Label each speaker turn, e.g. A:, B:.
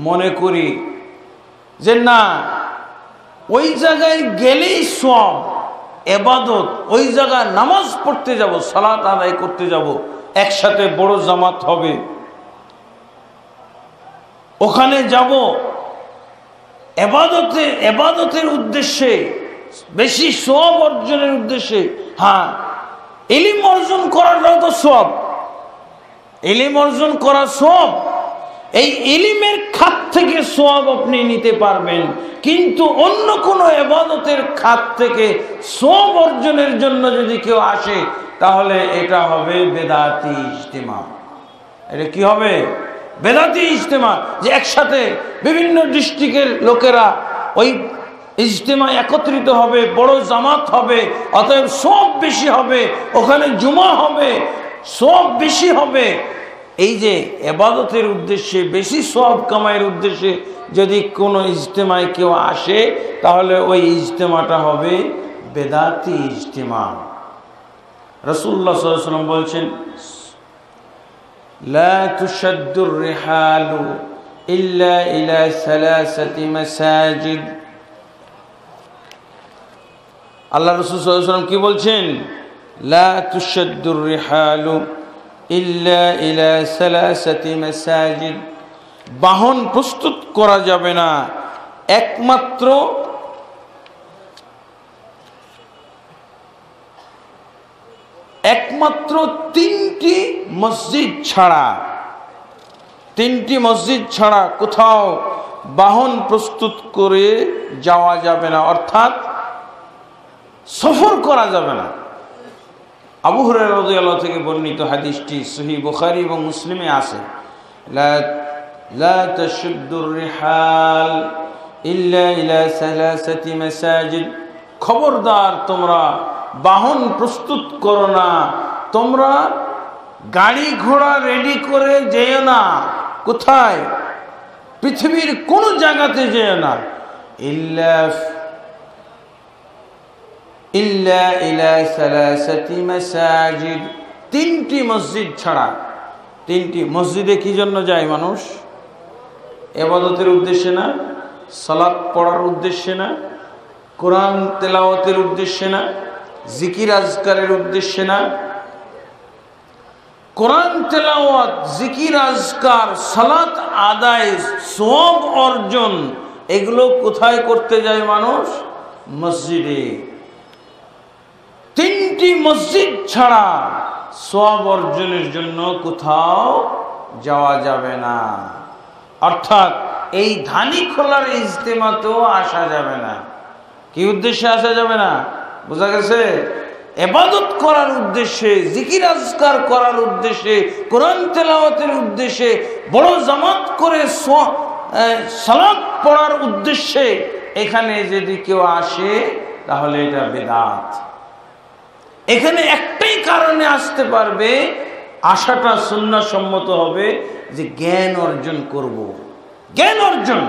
A: মনে করি যে না ওই জায়গায় গেলেই সওয়াব, ইবাদত, ওই জায়গায় নামাজ পড়তে যাব, সালাত আদায় করতে যাব, একসাথে বড় জামাত হবে, ওখানে যাব ইবাদতের উদ্দেশ্যে, বেশি সওয়াব অর্জনের উদ্দেশ্যে। হ্যাঁ, ইলম অর্জন করাটাও তো সওয়াব, ইলম অর্জন করা সওয়াব। এই ইলমের খাত থেকে সওয়াব আপনি নিতে পারবেন, কিন্তু অন্য কোনো ইবাদতের খাত থেকে সওয়াব অর্জনের জন্য যদি কেউ আসে তাহলে এটা হবে বেদাতি ইজতিমা। এটা কি হবে? বেদাতি ইজতিমা। যে একসাথে বিভিন্ন ডিস্ট্রিক্টের লোকেরা ওই ইজতিমা একত্রিত হবে, বড় জামাত হবে, অতএব সওয়াব বেশি হবে, ওখানে জুমা হবে, সওয়াব বেশি হবে। এই যে ইবাদতের উদ্দেশ্যে, বেশি সওয়াব কামাইয়ের উদ্দেশ্যে যদি কোনো ইজতিমায় কেউ আসে তাহলে ওই ইজতিমাটা হবে বেদাতি ইজতিমা। রাসূলুল্লাহ সাল্লাল্লাহু আলাইহি ওয়াসাল্লাম বলছেন, লা তুশাদ্দুর রিহালু ইল্লা ইলা সালাসাতি মাসাজিদ। আল্লাহ রাসূল সাল্লাল্লাহু আলাইহি ওয়াসাল্লাম কি বলছেন? লা তুশাদ্দুর রিহালু ইল্লা ইলা সালাসাতি মাসাজিদ। বাহন প্রস্তুত করা যাবে না একমাত্র তিনটি মসজিদ ছাড়া, তিনটি মসজিদ ছাড়া কোথাও বাহন প্রস্তুত করে যাওয়া যাবে না, অর্থাৎ সফর করা যাবে না। আবু হুরায়রা রাদিয়াল্লাহু থেকে বর্ণিত হাদিসটি সহিহ বুখারী এবং মুসলিমে আছে, লা তাশুদ্দুর রিহাল ইল্লা ইলা সালাসাতি মাসাজিদ। খবরদার, তোমরা বাহন প্রস্তুত করো না, তোমরা গাড়ি ঘোড়া রেডি করে যেও না। কোথায়? পৃথিবীর কোন জায়গাতে যেও না। ইল্লা ইলা সালাসাতি মাসাজিদ, তিনটি মসজিদ ছাড়া। তিনটি মসজিদে কি জন্য যায় মানুষ? ইবাদতের উদ্দেশ্যে না, সালাত পড়ার উদ্দেশ্যে না, কোরআন তেলাওয়াতের উদ্দেশ্যে না, জিকির আজকারের উদ্দেশ্যে না। কোরআন তেলাওয়াত, জিকির আজকার, সালাত আদায়, সওয়াব অর্জন, এগুলো কোথায় করতে যায় মানুষ? মসজিদে। তিনটি মসজিদ ছাড়া সওয়াব অর্জনের জন্য কোথাও যাওয়া যাবে না। অর্থাৎ এই ধানি খোলার ইজতেমাতেও আসা যাবে না। কি উদ্দেশ্যে আসা যাবে না? বোঝা গেছে? ইবাদত করার উদ্দেশ্যে, জিকির আজকার করার উদ্দেশ্যে, কোরআন তেলাওয়াতের উদ্দেশ্যে, বড় জামাত করে সালাত পড়ার উদ্দেশ্যে এখানে যদি কেউ আসে তাহলে এটা বেদাত। এখানে একটাই কারণে আসতে পারবে, আশাটা সুন্নাহ সম্মত হবে যে জ্ঞান অর্জন করব, জ্ঞান অর্জন।